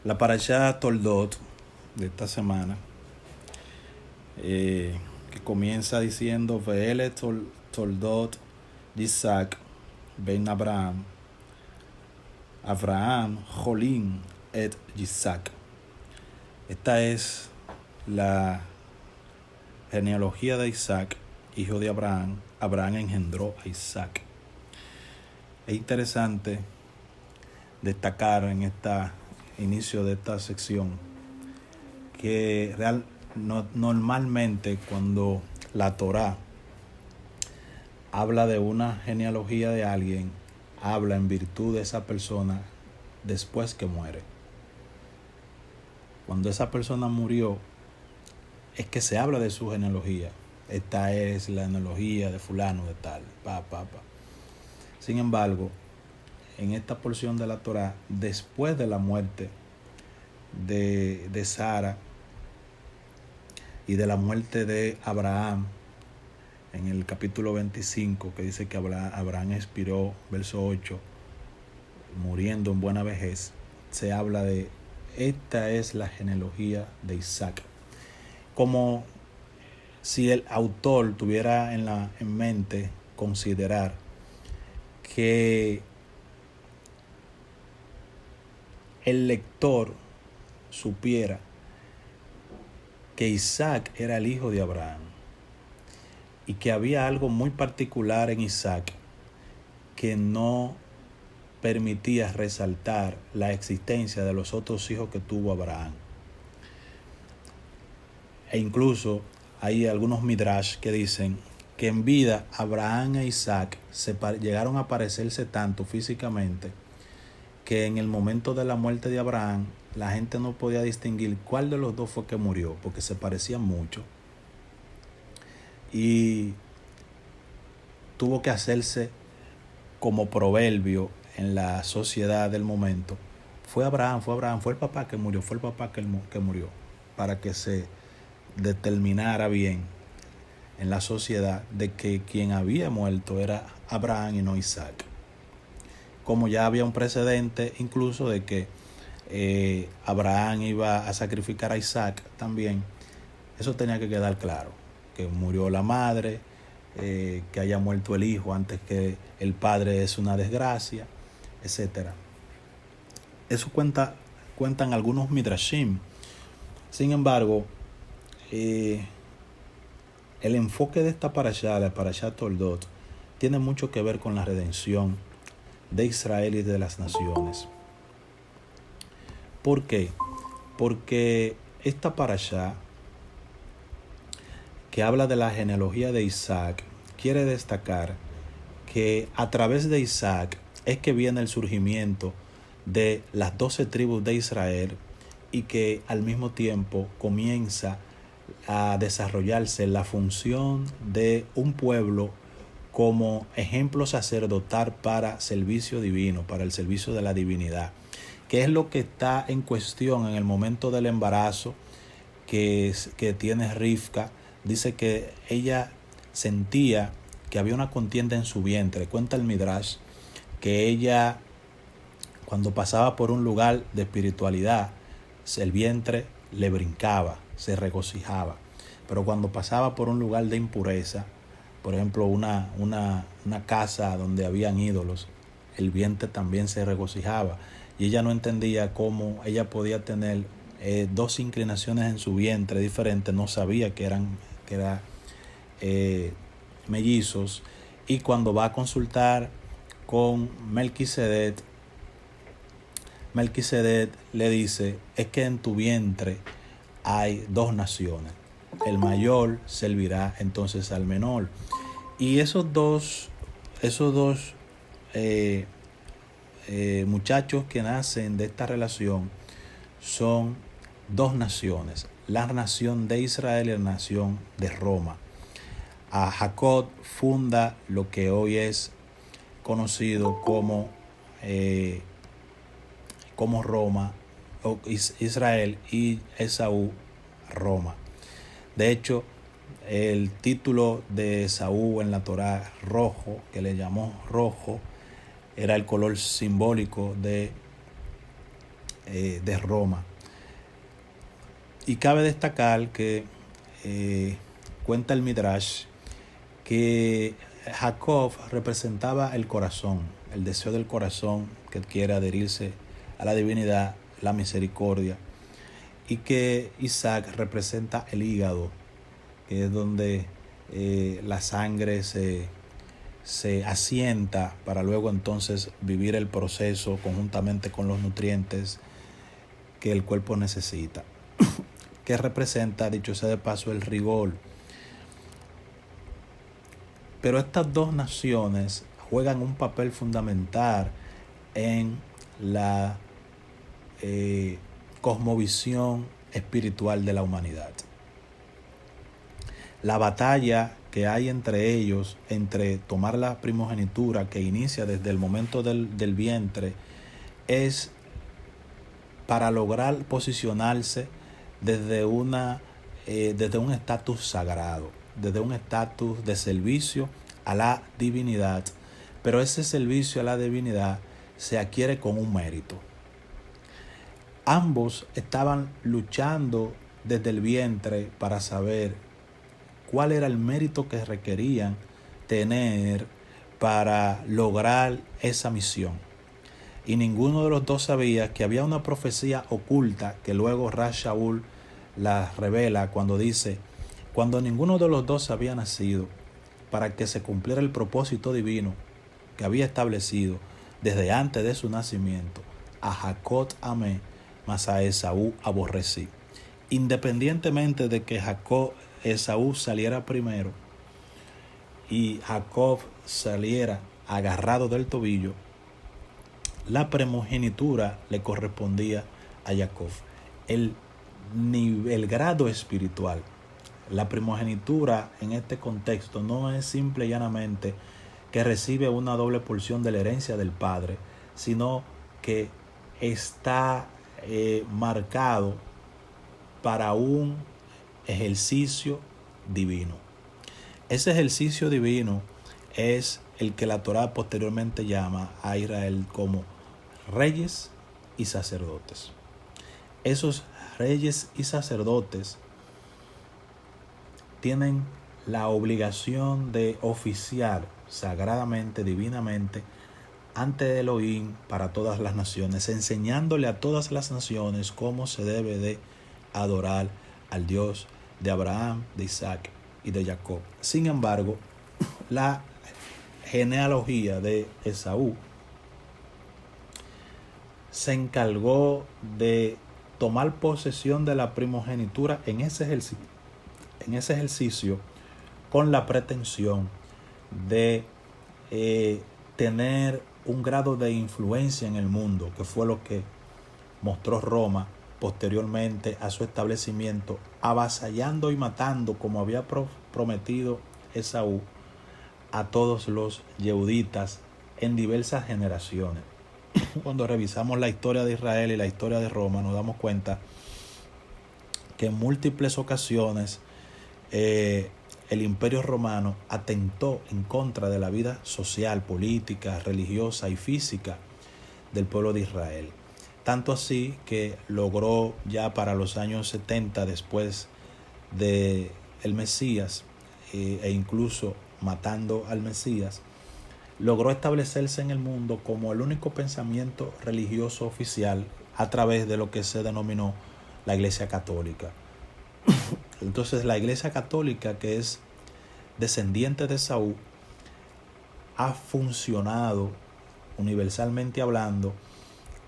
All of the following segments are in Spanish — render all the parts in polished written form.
La parashá Toldot de esta semana, que comienza diciendo Ve'ele Toldot Isaac ben Abraham, Abraham Jolín et Isaac. Esta es la genealogía de Isaac, hijo de Abraham. Abraham engendró a Isaac. Es interesante destacar en este inicio de esta sección que normalmente cuando la Torá habla de una genealogía de alguien, habla en virtud de esa persona después que muere. Cuando esa persona murió, es que se habla de su genealogía. Esta es la genealogía de fulano de tal, Sin embargo, en esta porción de la Torá, después de la muerte de Sara y de la muerte de Abraham, en el capítulo 25, que dice que Abraham expiró, verso 8, muriendo en buena vejez, se habla de esta es la genealogía de Isaac. Como si el autor tuviera en mente considerar que el lector supiera que Isaac era el hijo de Abraham y que había algo muy particular en Isaac que no permitía resaltar la existencia de los otros hijos que tuvo Abraham. E incluso hay algunos midrash que dicen que en vida Abraham e Isaac llegaron a parecerse tanto físicamente que en el momento de la muerte de Abraham la gente no podía distinguir cuál de los dos fue que murió, porque se parecían mucho. Y tuvo que hacerse como proverbio en la sociedad del momento. Fue Abraham, fue el papá que murió, para que se determinara bien en la sociedad de que quien había muerto era Abraham y no Isaac. Como ya había un precedente incluso de que Abraham iba a sacrificar a Isaac también, eso tenía que quedar claro, que murió la madre, que haya muerto el hijo antes que el padre es una desgracia, etc. Eso cuentan algunos midrashim. Sin embargo, el enfoque de esta parashá, la parashá Toldot, tiene mucho que ver con la redención de Israel y de las naciones. ¿Por qué? Porque esta parashá, que habla de la genealogía de Isaac, quiere destacar que a través de Isaac es que viene el surgimiento de las 12 tribus de Israel y que al mismo tiempo comienza a desarrollarse la función de un pueblo como ejemplo sacerdotal para servicio divino, para el servicio de la divinidad, que es lo que está en cuestión en el momento del embarazo que tiene Rivka. Dice que ella sentía que había una contienda en su vientre. Cuenta el Midrash que ella, cuando pasaba por un lugar de espiritualidad, el vientre le brincaba, se regocijaba. Pero cuando pasaba por un lugar de impureza, por ejemplo, una casa donde habían ídolos, el vientre también se regocijaba. Y ella no entendía cómo ella podía tener dos inclinaciones en su vientre diferentes. No sabía que eran mellizos. Y cuando va a consultar con Melquisedec le dice, es que en tu vientre hay dos naciones. El mayor servirá entonces al menor. Y esos dos muchachos que nacen de esta relación son dos naciones, la nación de Israel y la nación de Roma. A Jacob funda lo que hoy es conocido como Roma, o Israel, y Esaú, Roma. De hecho, el título de Esaú en la Torá, rojo, que le llamó rojo, era el color simbólico de de Roma. Y cabe destacar que cuenta el Midrash que Jacob representaba el corazón, el deseo del corazón que quiere adherirse a la divinidad, la misericordia, y que Isaac representa el hígado, que es donde la sangre se asienta para luego entonces vivir el proceso conjuntamente con los nutrientes que el cuerpo necesita, que representa, dicho sea de paso, el rigor. Pero estas dos naciones juegan un papel fundamental en la cosmovisión espiritual de la humanidad. La batalla que hay entre ellos, entre tomar la primogenitura que inicia desde el momento del vientre, es para lograr posicionarse desde un estatus sagrado, desde un estatus de servicio a la divinidad. Pero ese servicio a la divinidad se adquiere con un mérito. Ambos estaban luchando desde el vientre para saber cuál era el mérito que requerían tener para lograr esa misión. Y ninguno de los dos sabía que había una profecía oculta que luego Ra's Shaul la revela cuando dice: cuando ninguno de los dos había nacido, para que se cumpliera el propósito divino que había establecido desde antes de su nacimiento, a Jacob amé, mas a Esaú aborrecí. Independientemente de que Esaú saliera primero y Jacob saliera agarrado del tobillo, la primogenitura le correspondía a Jacob. El grado espiritual, la primogenitura en este contexto no es simple y llanamente que recibe una doble porción de la herencia del padre, sino que está marcado para un ejercicio divino. Ese ejercicio divino es el que la Torá posteriormente llama a Israel como reyes y sacerdotes. Esos reyes y sacerdotes tienen la obligación de oficiar sagradamente, divinamente, ante Elohim para todas las naciones, enseñándole a todas las naciones cómo se debe de adorar al Dios de Abraham, de Isaac y de Jacob. Sin embargo, la genealogía de Esaú se encargó de tomar posesión de la primogenitura en ese ejercicio con la pretensión de tener un grado de influencia en el mundo, que fue lo que mostró Roma posteriormente a su establecimiento, avasallando y matando, como había prometido Esaú, a todos los yehuditas en diversas generaciones. Cuando revisamos la historia de Israel y la historia de Roma, nos damos cuenta que en múltiples ocasiones el Imperio Romano atentó en contra de la vida social, política, religiosa y física del pueblo de Israel. Tanto así que logró ya para los años 70, después del Mesías, e incluso matando al Mesías, logró establecerse en el mundo como el único pensamiento religioso oficial a través de lo que se denominó la Iglesia Católica. Entonces la Iglesia Católica, que es descendiente de Esaú, ha funcionado universalmente hablando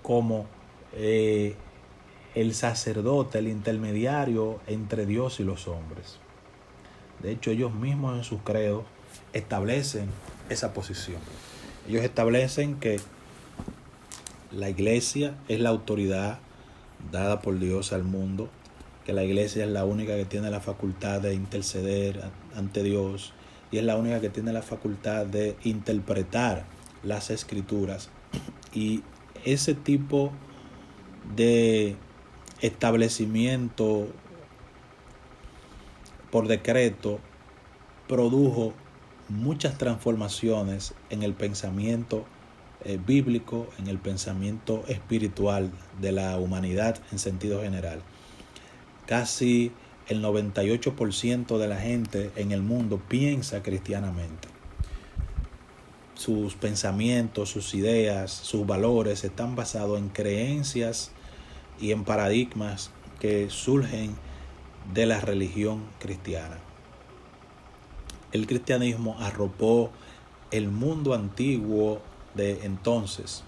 como el sacerdote, el intermediario entre Dios y los hombres. De hecho, ellos mismos en sus credos establecen esa posición. Ellos establecen que la Iglesia es la autoridad dada por Dios al mundo, que la Iglesia es la única que tiene la facultad de interceder ante Dios y es la única que tiene la facultad de interpretar las Escrituras. Y ese tipo de establecimiento por decreto produjo muchas transformaciones en el pensamiento bíblico, en el pensamiento espiritual de la humanidad en sentido general. Casi el 98% de la gente en el mundo piensa cristianamente. Sus pensamientos, sus ideas, sus valores están basados en creencias y en paradigmas que surgen de la religión cristiana. El cristianismo arropó el mundo antiguo de entonces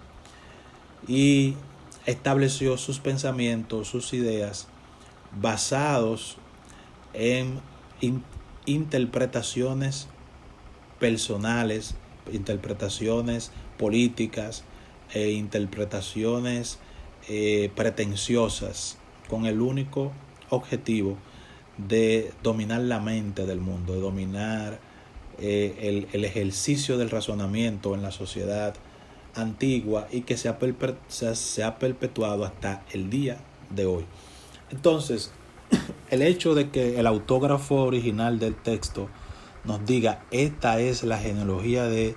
y estableció sus pensamientos, sus ideas basados en interpretaciones personales, interpretaciones políticas e interpretaciones pretenciosas, con el único objetivo de dominar la mente del mundo, de dominar el ejercicio del razonamiento en la sociedad antigua y que se ha perpetuado hasta el día de hoy. Entonces, el hecho de que el autógrafo original del texto nos diga esta es la genealogía de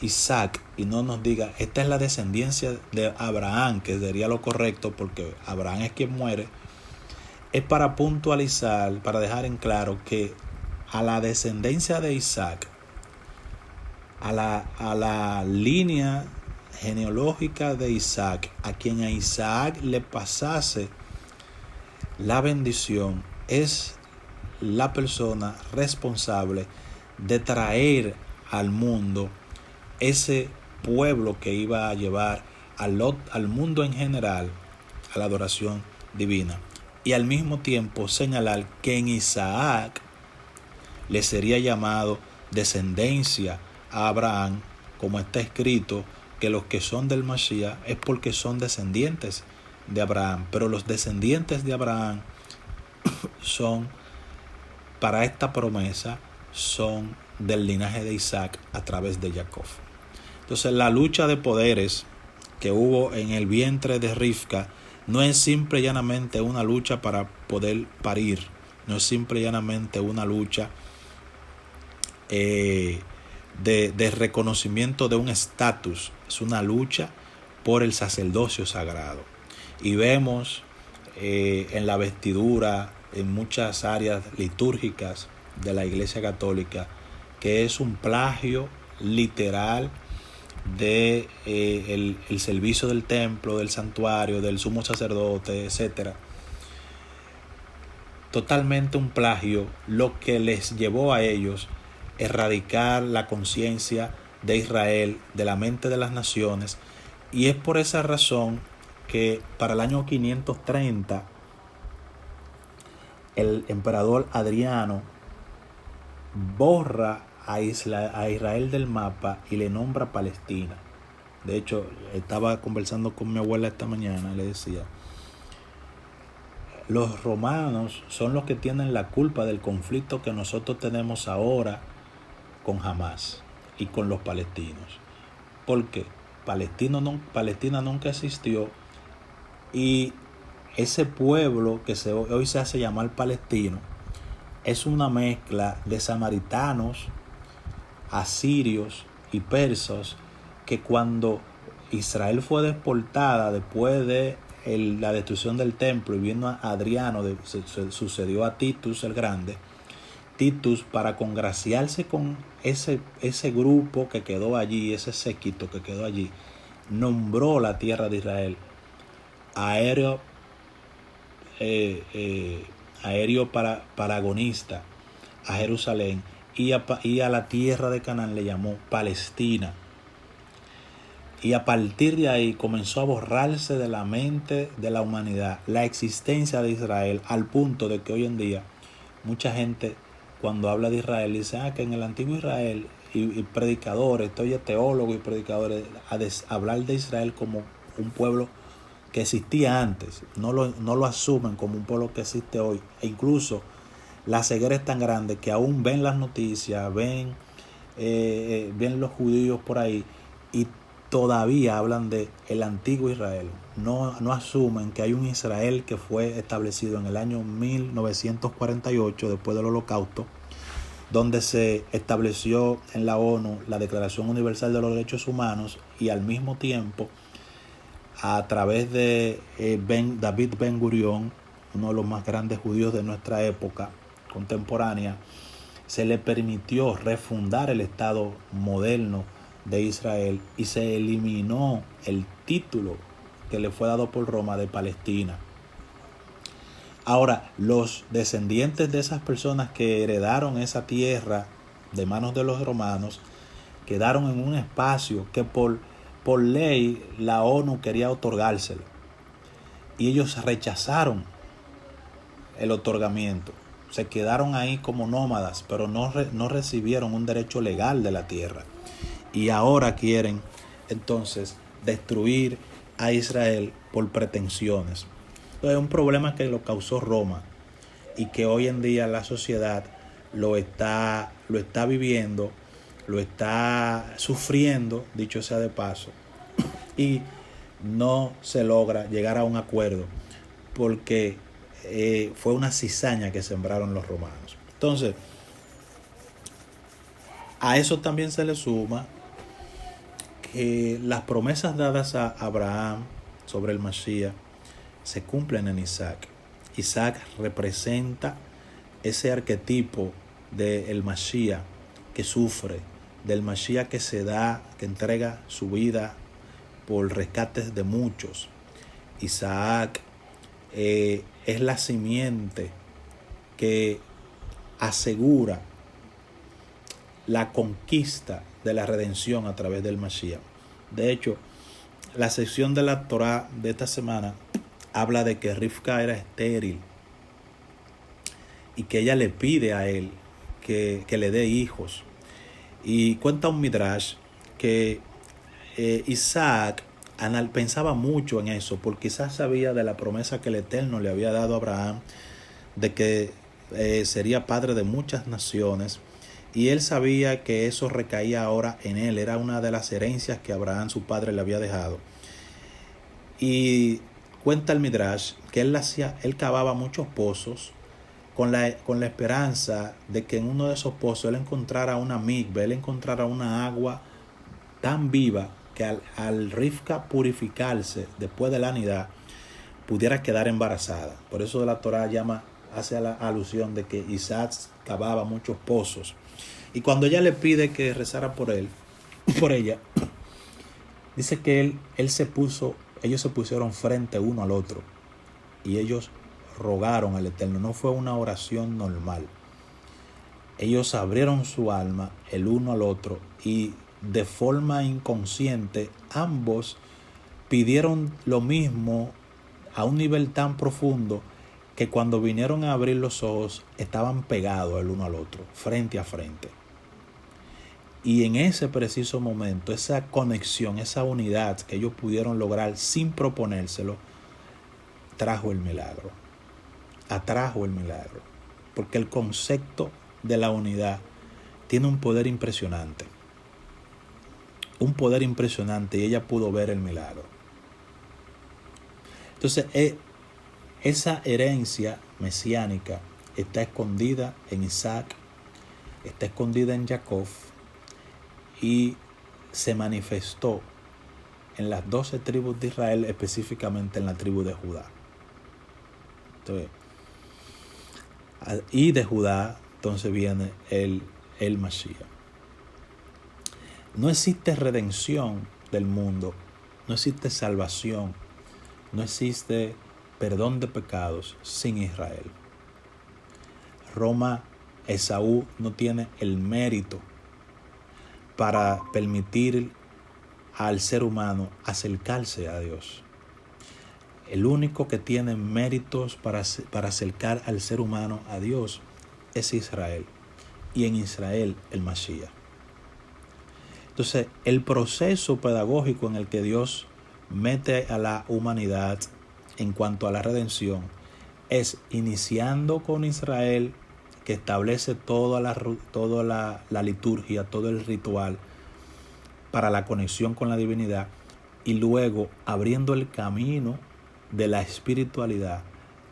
Isaac y no nos diga esta es la descendencia de Abraham, que sería lo correcto porque Abraham es quien muere, es para puntualizar, para dejar en claro que a la descendencia de Isaac, a la línea genealógica de Isaac, a quien a Isaac le pasase la bendición, es la persona responsable de traer al mundo ese pueblo que iba a llevar al mundo en general a la adoración divina, y al mismo tiempo señalar que en Isaac le sería llamado descendencia a Abraham, como está escrito que los que son del Mashiach es porque son descendientes de Abraham, pero los descendientes de Abraham son, para esta promesa, son del linaje de Isaac a través de Jacob. Entonces, la lucha de poderes que hubo en el vientre de Rivka no es simple y llanamente una lucha para poder parir, no es simple y llanamente una lucha de reconocimiento de un estatus, es una lucha por el sacerdocio sagrado. Y vemos en la vestidura, en muchas áreas litúrgicas de la Iglesia Católica, que es un plagio literal de el servicio del templo, del santuario, del sumo sacerdote, etcétera. Totalmente un plagio, lo que les llevó a ellos erradicar la conciencia de Israel de la mente de las naciones, y es por esa razón que para el año 530 el emperador Adriano borra a Israel del mapa y le nombra Palestina. De hecho, estaba conversando con mi abuela esta mañana y le decía, los romanos son los que tienen la culpa del conflicto que nosotros tenemos ahora con Hamás y con los palestinos. Porque Palestina nunca existió, y ese pueblo que hoy se hace llamar palestino es una mezcla de samaritanos, asirios y persas, que cuando Israel fue deportada después de la destrucción del templo y vino a Adriano, sucedió a Titus el Grande, Titus, para congraciarse con ese grupo que quedó allí, ese séquito que quedó allí, nombró la tierra de Israel aéreo paragonista a Jerusalén, y a la tierra de Canaán le llamó Palestina. Y a partir de ahí comenzó a borrarse de la mente de la humanidad la existencia de Israel, al punto de que hoy en día mucha gente, cuando habla de Israel, dice que en el antiguo Israel, y predicadores, teólogos y predicadores, hablar de Israel como un pueblo que existía antes, no lo asumen como un pueblo que existe hoy. E incluso la ceguera es tan grande que aún ven las noticias, ven los judíos por ahí, y todavía hablan de el antiguo Israel. No asumen que hay un Israel que fue establecido en el año 1948, después del Holocausto, donde se estableció en la ONU la Declaración Universal de los Derechos Humanos, y al mismo tiempo, a través de David Ben Gurión, uno de los más grandes judíos de nuestra época contemporánea, se le permitió refundar el Estado moderno de Israel y se eliminó el título que le fue dado por Roma de Palestina. Ahora, los descendientes de esas personas que heredaron esa tierra de manos de los romanos quedaron en un espacio que por ley la ONU quería otorgárselo, y ellos rechazaron el otorgamiento. Se quedaron ahí como nómadas, pero no recibieron un derecho legal de la tierra. Y ahora quieren entonces destruir a Israel por pretensiones. Entonces, es un problema que lo causó Roma y que hoy en día la sociedad lo está viviendo, lo está sufriendo, dicho sea de paso, y no se logra llegar a un acuerdo porque fue una cizaña que sembraron los romanos. Entonces, a eso también se le suma que las promesas dadas a Abraham sobre el Mashiach se cumplen en Isaac. Isaac representa ese arquetipo del Mashiach que sufre, del Mashiach que se da, que entrega su vida por rescates de muchos. Isaac es la simiente que asegura la conquista de la redención a través del Mashiach. De hecho, la sección de la Torá de esta semana habla de que Rivka era estéril y que ella le pide a él que le dé hijos. Y cuenta un midrash que Isaac pensaba mucho en eso, porque Isaac sabía de la promesa que el Eterno le había dado a Abraham de que sería padre de muchas naciones, y él sabía que eso recaía ahora en él, era una de las herencias que Abraham, su padre, le había dejado. Y cuenta el midrash que él cavaba muchos pozos con la esperanza de que en uno de esos pozos él encontrara una migbe, él encontrara una agua tan viva que al Rivka purificarse después de la nidad pudiera quedar embarazada. Por eso la Torá hace la alusión de que Isaac cavaba muchos pozos. Y cuando ella le pide que rezara por ella, dice que ellos se pusieron frente uno al otro y ellos rogaron al Eterno. No fue una oración normal. Ellos abrieron su alma el uno al otro y de forma inconsciente ambos pidieron lo mismo a un nivel tan profundo que cuando vinieron a abrir los ojos estaban pegados el uno al otro, frente a frente. Y en ese preciso momento, esa conexión, esa unidad que ellos pudieron lograr sin proponérselo, atrajo el milagro. Porque el concepto de la unidad tiene un poder impresionante. Y ella pudo ver el milagro. Entonces, esa herencia mesiánica está escondida en Isaac, está escondida en Jacob y se manifestó en las 12 tribus de Israel, específicamente en la tribu de Judá. Entonces, y de Judá entonces viene el Mashiach. No existe redención del mundo, no existe salvación, no existe perdón de pecados sin Israel. Esaú no tiene el mérito para permitir al ser humano acercarse a Dios. El único que tiene méritos para acercar al ser humano a Dios es Israel, y en Israel el Mashiach. Entonces, el proceso pedagógico en el que Dios mete a la humanidad en cuanto a la redención es iniciando con Israel, que establece toda la liturgia, todo el ritual para la conexión con la divinidad, y luego abriendo el camino de la espiritualidad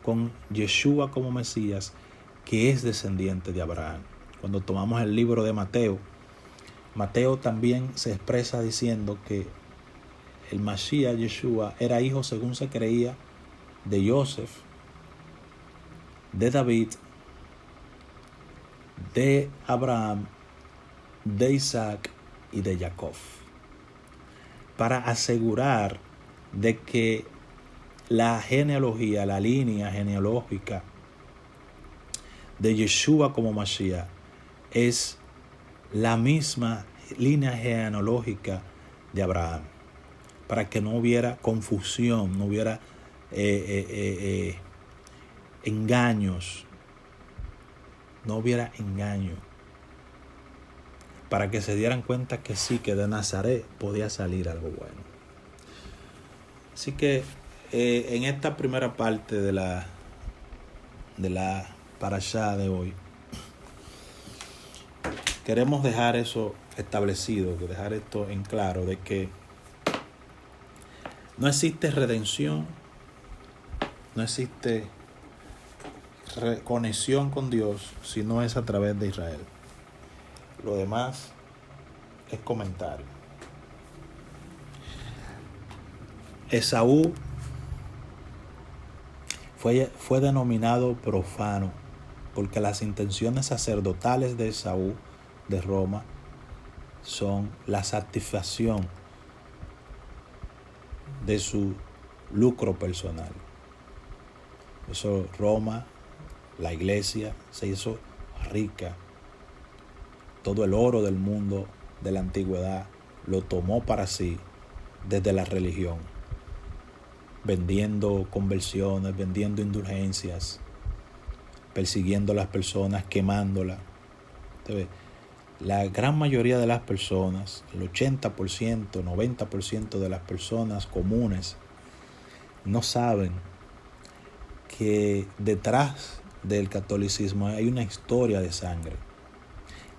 con Yeshua como Mesías, que es descendiente de Abraham. Cuando tomamos el libro de Mateo, Mateo también se expresa diciendo que el Mashiach, Yeshua, era hijo, según se creía, de Joseph, de David, de Abraham, de Isaac y de Jacob, para asegurar de que la genealogía, la línea genealógica de Yeshua como Mashiach es la misma línea genealógica de Abraham, para que no hubiera confusión, no hubiera engaños, no hubiera engaño, para que se dieran cuenta que sí, que de Nazaret podía salir algo bueno. Así que en esta primera parte de la parashá de hoy, queremos dejar eso establecido, dejar esto en claro, de que no existe redención, no existe conexión con Dios si no es a través de Israel. Lo demás es comentario. Esaú fue denominado profano porque las intenciones sacerdotales de Esaú de Roma son la satisfacción de su lucro personal. Eso Roma, la iglesia, se hizo rica. Todo el oro del mundo de la antigüedad lo tomó para sí desde la religión, vendiendo conversiones, vendiendo indulgencias, persiguiendo a las personas, quemándolas. Entonces, la gran mayoría de las personas, el 80%, 90% de las personas comunes, no saben que detrás del catolicismo hay una historia de sangre.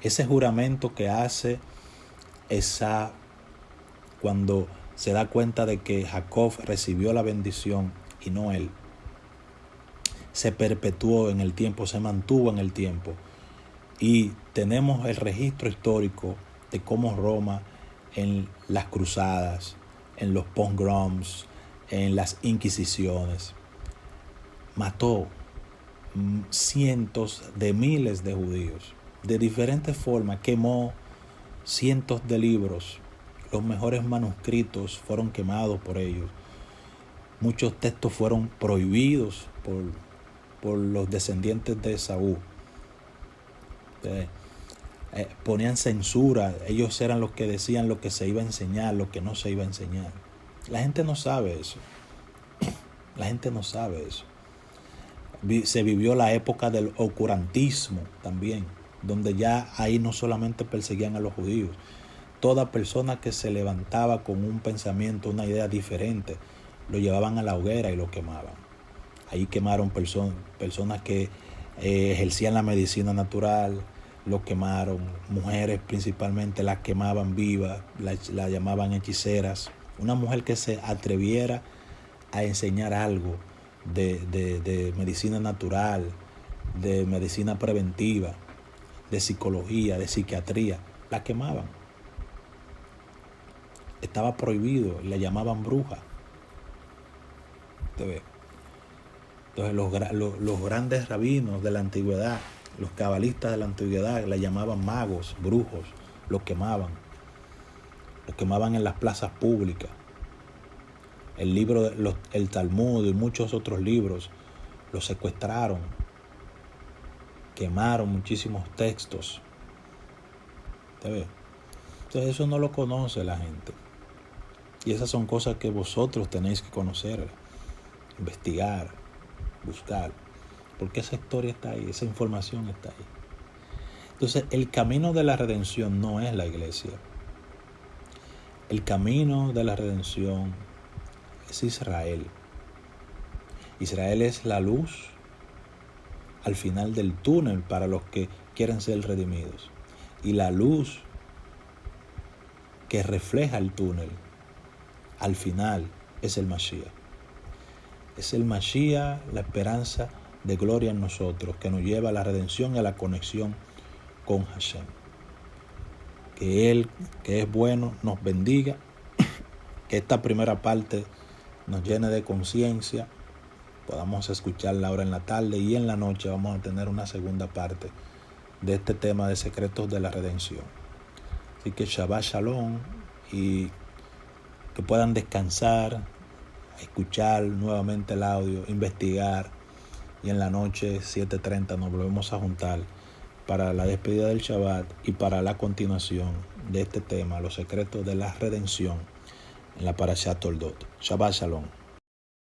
Ese juramento que hace Esaú cuando se da cuenta de que Jacob recibió la bendición y no él, se perpetuó en el tiempo, se mantuvo en el tiempo. Y tenemos el registro histórico de cómo Roma, en las cruzadas, en los pogroms, en las inquisiciones, mató cientos de miles de judíos de diferentes formas, quemó cientos de libros, los mejores manuscritos fueron quemados por ellos, muchos textos fueron prohibidos por los descendientes de Esaú. Ponían censura, ellos eran los que decían lo que se iba a enseñar, lo que no se iba a enseñar. La gente no sabe eso. La gente no sabe eso. Se vivió la época del oscurantismo también, donde ya ahí no solamente perseguían a los judíos, toda persona que se levantaba con un pensamiento, una idea diferente, lo llevaban a la hoguera y lo quemaban. Ahí quemaron personas que ejercían la medicina natural, lo quemaron. Mujeres principalmente las quemaban vivas, la llamaban hechiceras. Una mujer que se atreviera a enseñar algo de medicina natural, de medicina preventiva, de psicología, de psiquiatría, la quemaban. Estaba prohibido, la llamaban bruja. Entonces los grandes rabinos de la antigüedad, los cabalistas de la antigüedad, la llamaban magos, brujos, los quemaban en las plazas públicas. El Talmud y muchos otros libros los secuestraron, quemaron muchísimos textos. Entonces eso no lo conoce la gente. Y esas son cosas que vosotros tenéis que conocer, investigar, buscar. Porque esa historia está ahí, esa información está ahí. Entonces el camino de la redención no es la iglesia. El camino de la redención es Israel. Israel es la luz al final del túnel para los que quieren ser redimidos. Y la luz que refleja el túnel al final es el Mashiach. Es el Mashiach, la esperanza de gloria en nosotros, que nos lleva a la redención y a la conexión con Hashem. Que Él, que es bueno, nos bendiga, que esta primera parte nos llene de conciencia, podamos escucharla ahora en la tarde, y en la noche vamos a tener una segunda parte de este tema de secretos de la redención. Así que Shabbat Shalom, y que puedan descansar, escuchar nuevamente el audio, investigar, y en la noche 7:30 nos volvemos a juntar para la despedida del Shabbat y para la continuación de este tema, los secretos de la redención, en la Parashat Toldot. Shabbat Shalom.